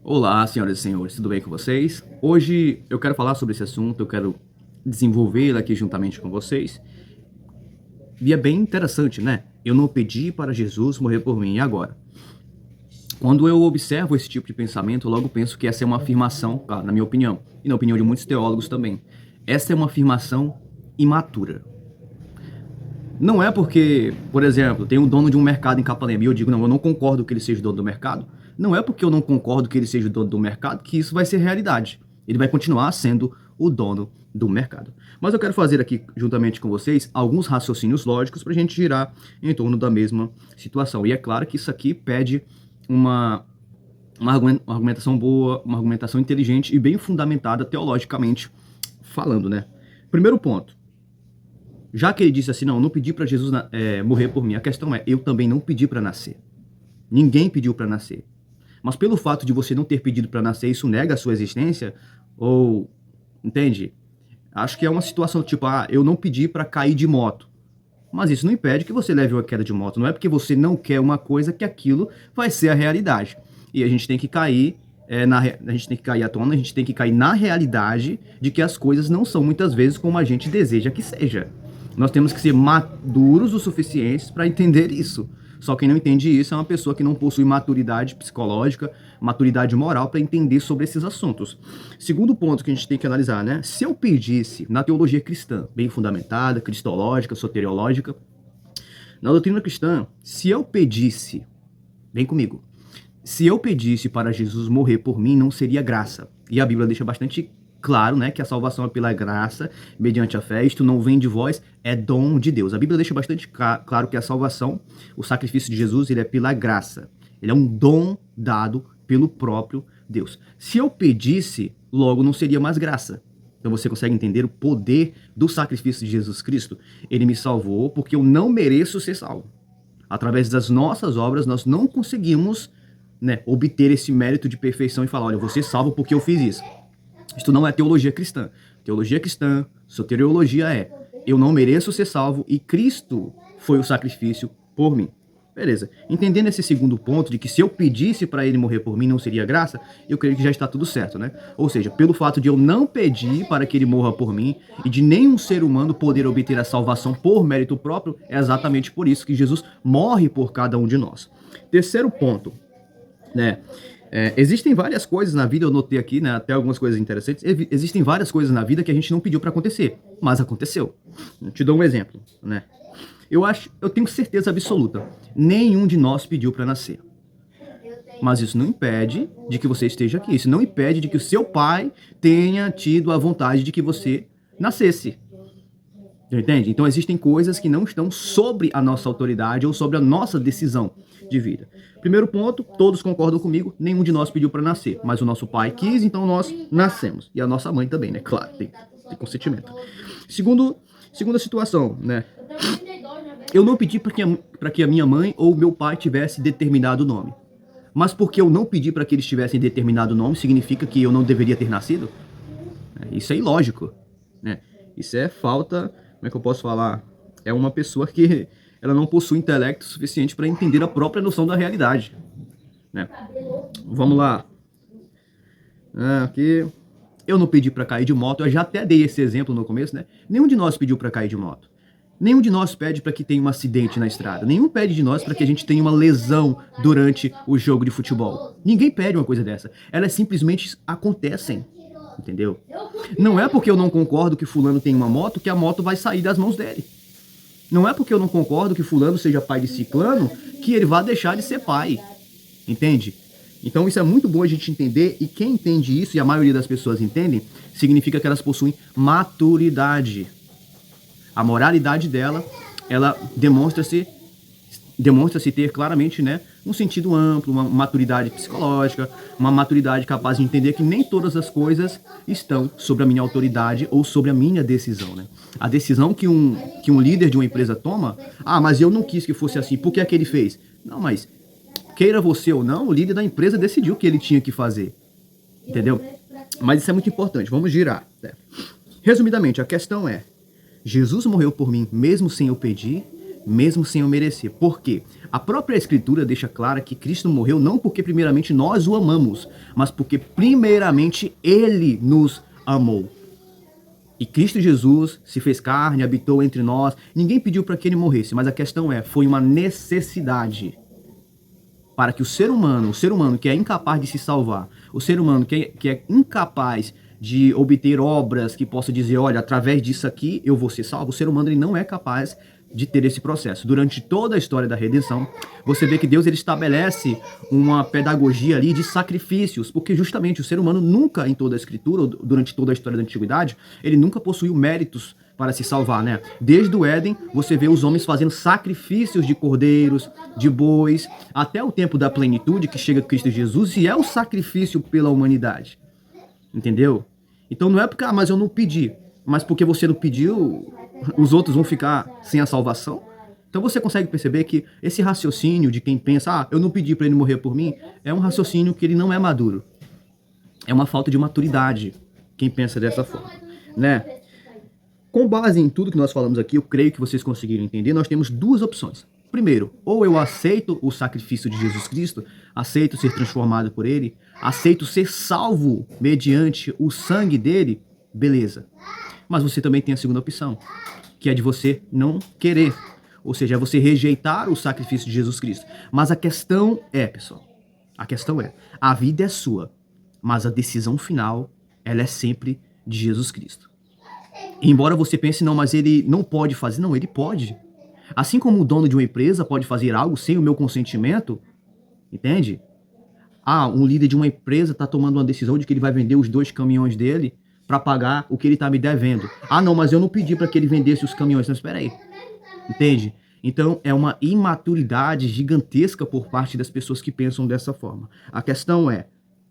Olá, senhoras e senhores, tudo bem com vocês? Hoje eu quero falar sobre esse assunto, eu quero desenvolver ele aqui juntamente com vocês. E é bem interessante, né? Eu não pedi para Jesus morrer por mim, e agora? Quando eu observo esse tipo de pensamento, eu logo penso que essa é uma afirmação, claro, na minha opinião, e na opinião de muitos teólogos também. Essa é uma afirmação imatura. Não é porque, por exemplo, tem um dono de um mercado em Capanema e eu digo, não, eu não concordo que ele seja o dono do mercado. Não é porque eu não concordo que ele seja o dono do mercado que isso vai ser realidade. Ele vai continuar sendo o dono do mercado. Mas eu quero fazer aqui, juntamente com vocês, alguns raciocínios lógicos para a gente girar em torno da mesma situação. E é claro que isso aqui pede uma argumentação boa, uma argumentação inteligente e bem fundamentada teologicamente falando, né? Primeiro ponto. Já que ele disse assim, não, eu não pedi para Jesus morrer por mim. A questão é, eu também não pedi para nascer. Ninguém pediu para nascer. Mas pelo fato de você não ter pedido para nascer, isso nega a sua existência? Ou, entende? Acho que é uma situação tipo, eu não pedi para cair de moto. Mas isso não impede que você leve uma queda de moto. Não é porque você não quer uma coisa que aquilo vai ser a realidade. E a gente tem que cair a gente tem que cair à tona, a gente tem que cair na realidade de que as coisas não são muitas vezes como a gente deseja que seja. Nós temos que ser maduros o suficientes para entender isso. Só quem não entende isso é uma pessoa que não possui maturidade psicológica, maturidade moral para entender sobre esses assuntos. Segundo ponto que a gente tem que analisar, né? Se eu pedisse na teologia cristã, bem fundamentada, cristológica, soteriológica, na doutrina cristã, se eu pedisse, vem comigo, se eu pedisse para Jesus morrer por mim, não seria graça. E a Bíblia deixa bastante claro, né, que a salvação é pela graça, mediante a fé, isto não vem de vós, é dom de Deus. A Bíblia deixa bastante claro que a salvação, o sacrifício de Jesus, ele é pela graça. Ele é um dom dado pelo próprio Deus. Se eu pedisse, logo não seria mais graça. Então você consegue entender o poder do sacrifício de Jesus Cristo? Ele me salvou porque eu não mereço ser salvo. Através das nossas obras, nós não conseguimos, né, obter esse mérito de perfeição e falar, olha, eu vou ser salvo porque eu fiz isso. Isto não é teologia cristã. Teologia cristã, soteriologia é, eu não mereço ser salvo e Cristo foi o sacrifício por mim. Beleza. Entendendo esse segundo ponto de que se eu pedisse para ele morrer por mim não seria graça, eu creio que já está tudo certo, né? Ou seja, pelo fato de eu não pedir para que ele morra por mim e de nenhum ser humano poder obter a salvação por mérito próprio, é exatamente por isso que Jesus morre por cada um de nós. Terceiro ponto, né? Existem várias coisas na vida, eu notei aqui, né, até algumas coisas interessantes, existem várias coisas na vida que a gente não pediu para acontecer, mas aconteceu. Eu te dou um exemplo, né? Eu tenho certeza absoluta, nenhum de nós pediu para nascer. Mas isso não impede de que você esteja aqui, isso não impede de que o seu pai tenha tido a vontade de que você nascesse. Entende? Então existem coisas que não estão sobre a nossa autoridade ou sobre a nossa decisão de vida. Primeiro ponto, todos concordam comigo, nenhum de nós pediu para nascer, mas o nosso pai quis, então nós nascemos. E a nossa mãe também, né? Claro, tem consentimento. Segunda situação, né? Eu não pedi para que a minha mãe ou meu pai tivesse determinado nome. Mas porque eu não pedi para que eles tivessem determinado nome, significa que eu não deveria ter nascido? Isso é ilógico, né? Isso é falta, como é que eu posso falar? É uma pessoa que ela não possui intelecto suficiente para entender a própria noção da realidade, né? Vamos lá. Aqui eu não pedi para cair de moto, eu já até dei esse exemplo no começo, né? Nenhum de nós pediu para cair de moto. Nenhum de nós pede para que tenha um acidente na estrada. Nenhum pede de nós para que a gente tenha uma lesão durante o jogo de futebol. Ninguém pede uma coisa dessa. Elas simplesmente acontecem. Entendeu? Não é porque eu não concordo que fulano tem uma moto que a moto vai sair das mãos dele. Não é porque eu não concordo que fulano seja pai de ciclano que ele vai deixar de ser pai. Entende? Então isso é muito bom a gente entender, e quem entende isso, e a maioria das pessoas entendem, significa que elas possuem maturidade. A moralidade dela, ela demonstra-se ter claramente, né, um sentido amplo, uma maturidade psicológica, uma maturidade capaz de entender que nem todas as coisas estão sobre a minha autoridade ou sobre a minha decisão, né? A decisão que um líder de uma empresa toma, mas eu não quis que fosse assim, por que é que ele fez? Não, mas queira você ou não, o líder da empresa decidiu o que ele tinha que fazer, entendeu? Mas isso é muito importante, vamos girar, né? Resumidamente, a questão é, Jesus morreu por mim mesmo sem eu pedir, mesmo sem eu merecer. Por quê? A própria Escritura deixa clara que Cristo morreu não porque primeiramente nós o amamos, mas porque primeiramente Ele nos amou. E Cristo Jesus se fez carne, habitou entre nós. Ninguém pediu para que Ele morresse, mas a questão foi uma necessidade para que o ser humano que é incapaz de se salvar, o ser humano que é incapaz de obter obras que possa dizer, olha, através disso aqui eu vou ser salvo, o ser humano ele não é capaz de ter esse processo. Durante toda a história da redenção, você vê que Deus ele estabelece uma pedagogia ali de sacrifícios, porque justamente o ser humano nunca, em toda a Escritura, durante toda a história da Antiguidade, ele nunca possuiu méritos para se salvar, né? Desde o Éden, você vê os homens fazendo sacrifícios de cordeiros, de bois, até o tempo da plenitude que chega Cristo Jesus e é o sacrifício pela humanidade. Entendeu? Então não é porque, mas eu não pedi, mas porque você não pediu, os outros vão ficar sem a salvação. Então você consegue perceber que esse raciocínio de quem pensa, eu não pedi para ele morrer por mim, é um raciocínio que ele não é maduro. É uma falta de maturidade, quem pensa dessa forma, né? Com base em tudo que nós falamos aqui, eu creio que vocês conseguiram entender, nós temos duas opções. Primeiro, ou eu aceito o sacrifício de Jesus Cristo, aceito ser transformado por Ele, aceito ser salvo mediante o sangue dele, beleza. Mas você também tem a segunda opção, que é de você não querer, ou seja, é você rejeitar o sacrifício de Jesus Cristo. Mas a questão pessoal, a vida é sua, mas a decisão final, ela é sempre de Jesus Cristo. Embora você pense, não, mas ele não pode fazer, não, ele pode. Assim como o dono de uma empresa pode fazer algo sem o meu consentimento, entende? Um líder de uma empresa está tomando uma decisão de que ele vai vender os 2 caminhões dele para pagar o que ele está me devendo. Não, mas eu não pedi para que ele vendesse os caminhões. Não, espera aí. Entende? Então, é uma imaturidade gigantesca por parte das pessoas que pensam dessa forma. A questão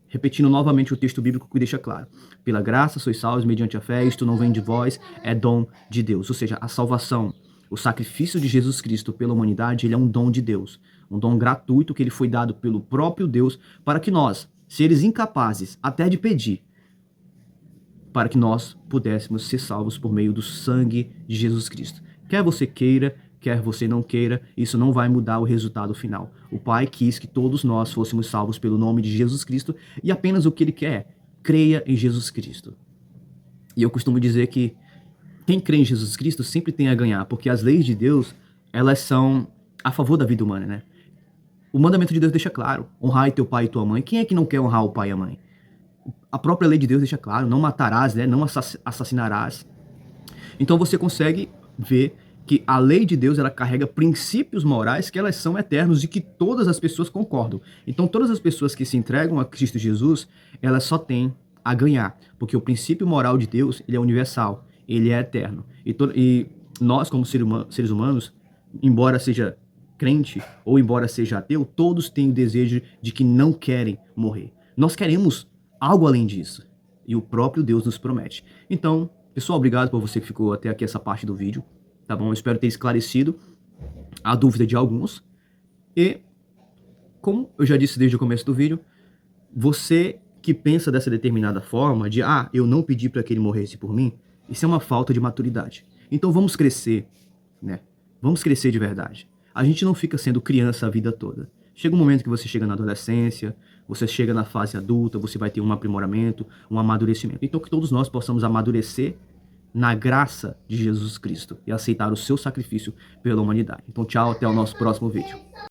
repetindo novamente o texto bíblico que deixa claro, pela graça sois salvos mediante a fé, isto não vem de vós, é dom de Deus. Ou seja, a salvação, o sacrifício de Jesus Cristo pela humanidade, ele é um dom de Deus, um dom gratuito que ele foi dado pelo próprio Deus para que nós, seres incapazes até de pedir, para que nós pudéssemos ser salvos por meio do sangue de Jesus Cristo. Quer você queira, quer você não queira, isso não vai mudar o resultado final. O Pai quis que todos nós fôssemos salvos pelo nome de Jesus Cristo e apenas o que Ele quer creia em Jesus Cristo. E eu costumo dizer que quem crê em Jesus Cristo sempre tem a ganhar, porque as leis de Deus, elas são a favor da vida humana, né? O mandamento de Deus deixa claro, honrai teu pai e tua mãe. Quem é que não quer honrar o pai e a mãe? A própria lei de Deus deixa claro, não matarás, né? Não assassinarás. Então você consegue ver que a lei de Deus, ela carrega princípios morais que elas são eternos e que todas as pessoas concordam. Então todas as pessoas que se entregam a Cristo Jesus, elas só têm a ganhar, porque o princípio moral de Deus, ele é universal, ele é eterno. E nós, como seres humanos, embora seja crente ou embora seja ateu, todos têm o desejo de que não querem morrer. Nós queremos algo além disso, e o próprio Deus nos promete. Então, pessoal, obrigado por você que ficou até aqui essa parte do vídeo. Tá bom? Eu espero ter esclarecido a dúvida de alguns. E, como eu já disse desde o começo do vídeo, você que pensa dessa determinada forma, de eu não pedi para que ele morresse por mim, isso é uma falta de maturidade. Então vamos crescer, né? Vamos crescer de verdade. A gente não fica sendo criança a vida toda. Chega um momento que você chega na adolescência, você chega na fase adulta, você vai ter um aprimoramento, um amadurecimento. Então que todos nós possamos amadurecer na graça de Jesus Cristo e aceitar o seu sacrifício pela humanidade. Então tchau, até o nosso próximo vídeo.